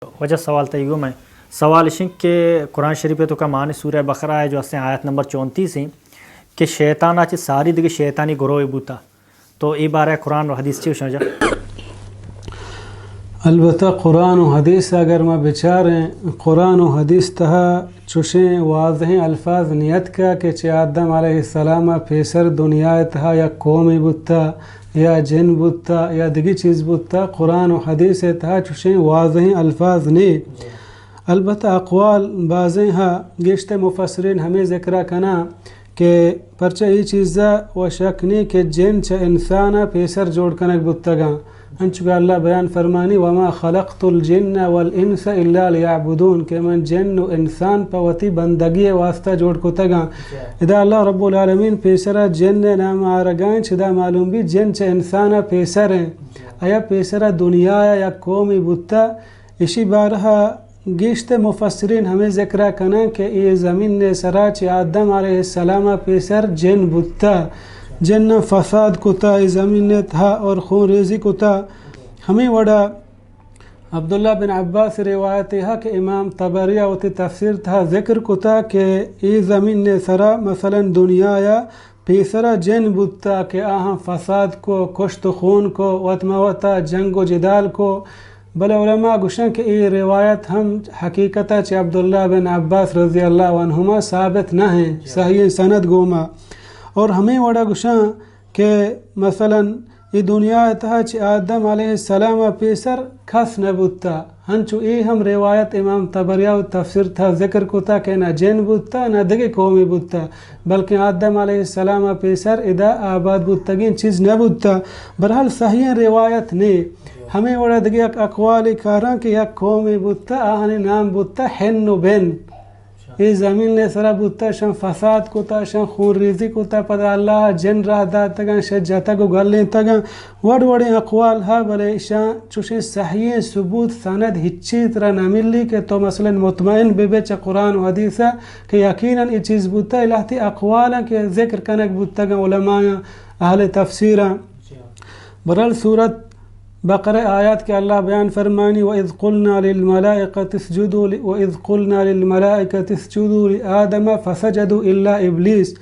وجہ سوال تیگو میں سوال شنک کہ قرآن شریف تو کا معنی سورہ بقرہ ہے جو اسے آیت نمبر 34 ہیں کہ شیطان آچے ساری دیگه شیطانی گروہ بوتا تو ای بارے قرآن و حدیث چیو شنجا؟ البتہ قرآن و حدیث اگر ما بچاریں قرآن و حدیث تہا چوشیں واضح الفاظ نیت کا کہ چے آدم علیہ السلام پیسر دنیا تہا یا قومی بوتا یا جن بوتا یا دیگی چیز بوتا قرآن و حدیث تہا چوشیں واضح الفاظ نے البتہ اقوال بعضیں ہاں گشت مفسرین ہمیں ذکر کنا کہ پرچہ ای چیزا و شک نہیں کہ جن چا انسانا پیسر جوڑ کنک بوتا گا انچکہ اللہ بیان فرمانی وما خلقت الجن والانس الا لیعبدون کہ من جن و انسان پوتی بندگی واسطہ جوڑ کتا گا ادا اللہ رب العالمین پیسرہ جن نام آرگائیں چدا معلوم بھی جن چا انسانا پیسر ہیں آیا پیسرہ دنیا یا قومی بوتا اسی بارہا گیشت مفسرین ہمیں ذکر کنا کہ یہ زمین نے سرا چی آدم علیہ السلام پیسر جن بوتا جن فساد کتا زمین نے تھا اور خون ریزی کتا ہمیں وڑا عبداللہ بن عباس روایت ہے کہ امام طبریہ ہوتی تفسیر تھا ذکر کتا کہ ای زمین نے سرا مثلا دنیا یا پیسرا جن بوتا کہ آہاں فساد کو کشت خون کو وطموتا جنگ و جدال کو بل علماء گوشن کہ یہ روایت ہم حقیقتا چی عبداللہ بن عباس رضی اللہ عنہما ثابت نہ ہیں صحیح سند گوما اور ہمیں وڑا گوشن کہ مثلا یہ دنیا تہا چی آدم علیہ السلام پیسر کھس نبوتا ہنچو ای ہم روایت امام طبریہ و تفسیر تھا ذکر کتا کہ نہ جن بوتا نہ دگے قومی بوتا بلکہ آدم علیہ السلام پیسر ادا آباد بوتگین چیز نبوتا برحال صحیح روایت نہیں ہمیں وڑا دگی اقوال کارا کہ یک قومی بوتا آہنی نام بوتا حن و بن یہ زمین نے سرا بوتا شن فساد کتا شن خون ریزی کتا پدا اللہ جن راہ داتا گا شجاتا کو گلیں تگا وڑ وڑی اقوال ہا بلے شان چوشن صحیح ثبوت سند ہچی طرح نملی کہ تو مثلا مطمئن بے بیچ قرآن و حدیثہ کہ یقیناً یہ چیز بوتا الہتی اقوالا کہ ذکر کنک بوتا گا علماء اہل تفسیرہ برال صورت بقرہ آیات کے اللہ بیان فرمانی وَإِذْ قُلْنَا لِلْمَلَائِكَةِ اسْجُدُوا وَإِذْ قُلْنَا لِلْمَلَائِكَةِ اسْجُدُوا لِآدَمَ فَسَجَدُوا إِلَّا إِبْلِيسَ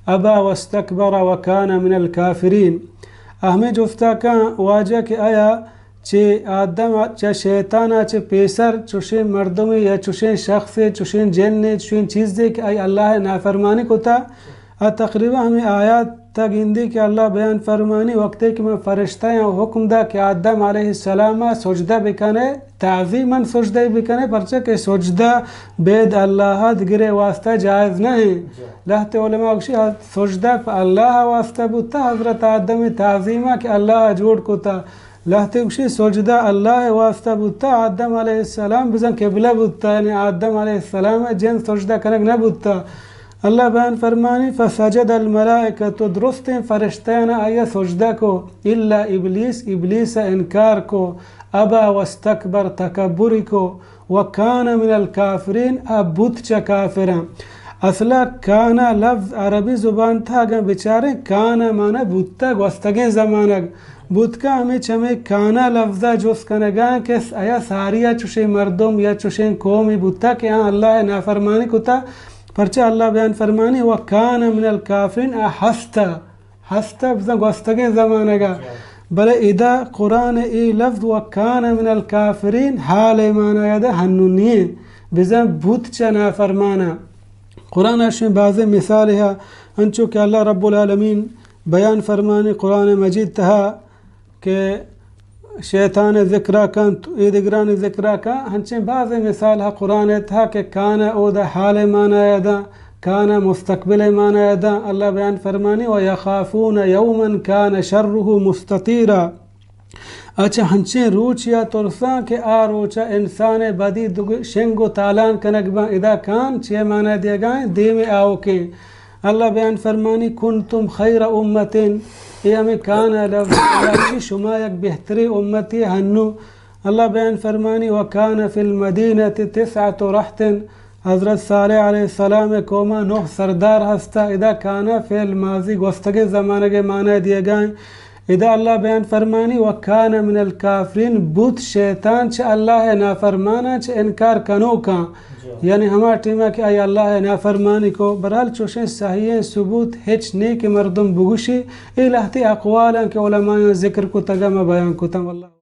أَبَى وَاسْتَكْبَرَ وَكَانَ مِنَ الْكَافِرِينَ ہمیں جفتا کا واجہ کہ آیا چے آدم چے شیطانہ چے پیسر چوشین مردمی یا چوشین شخص چوشین جن چوشین چیز دے کہ آئی اللہ نافرمانی کو تا تقریبا ہمیں آیات تا گندی کہ اللہ بیان فرمانی وقت کہ میں فرشتہ یا حکم دا کہ آدم علیہ السلام سجدہ بکنے تعظیماً سجدہ بکنے پرچہ کہ سجدہ بید اللہ دگرے واسطہ جائز نہیں لہتے علماء اکشی سجدہ پہ اللہ واسطہ بوتا حضرت آدم تعظیمہ کہ اللہ جوڑ کو تا لہتے اکشی سجدہ اللہ واسطہ بوتا آدم علیہ السلام بزن قبلہ بوتا یعنی آدم علیہ السلام جن سجدہ کنک نہ بوتا اللہ بیان فرمانی فسجد الملائکۃ درست فرشتیان آیا سجدہ کو الا ابلیس ابلیس انکار کو ابا واستکبر تکبری کو وکان من الکافرین اب بت چا کافران اصلا کانا لفظ عربی زبان تھا اگر بچارے کانا مانا بوتا گوستگیں زمانگ بودکا ہمیں چمیں کانا لفظہ جوز کنگاں کہ آیا ساریا چوشے مردم یا چوشے قومی بوتا کہ ہاں اللہ نافرمانی کتا پرچہ اللہ بیان فرمانی وَكَانَ مِنَ الْكَافِرِينَ ہستا بزن گوستگیں زمانہ گا بلے ادا قرآن ای لفظ وَكَانَ مِنَ الْكَافِرِينَ حال ایمانا یادا ہنونیے بزن بھوت چا نافرمانا قرآن اشمی بعض مثال ہے انچو کہ اللہ رب العالمین بیان فرمانی قرآن مجید تہا کہ شیطان ذکرہ کن ایدگران ذکرہ کن ہنچیں بعض مثال ہے قرآن تھا کہ کانا او دا حال مانا یادا کانا مستقبل مانا یادا اللہ بیان فرمانی وَيَخَافُونَ يَوْمًا كَانَ شَرُّهُ مُسْتَطِيرًا اچھا ہنچیں روچ یا ترساں کہ آ روچا انسان بدی شنگ و تالان کنک با ادا کان چیئے مانا دیا گائیں دے میں آؤ کے اللہ بیان فرمانی کنتم خیر امتن یہ ہمیں کانا لفظ شما یک بہتری امتی ہنو اللہ بیان فرمانی وکان فی المدینة 9 رحت حضرت صالح علیہ السلام قوما 9 سردار ہستا ادا کانا فی الماضی گوستگے زمانہ کے معنی دیے گائیں اذا اللہ بیان فرمانی وکان من الکافرین بوت شیطان چھ اللہ نافرمانا چھ انکار کنو کان یعنی ہما ٹیمہ کہ آئی اللہ نافرمانی کو برحال چوشیں صحیح ثبوت ہچ نہیں کہ مردم بگوشی الہتی اقوالا کہ علماء ذکر کو تگم بیان کو تم اللہ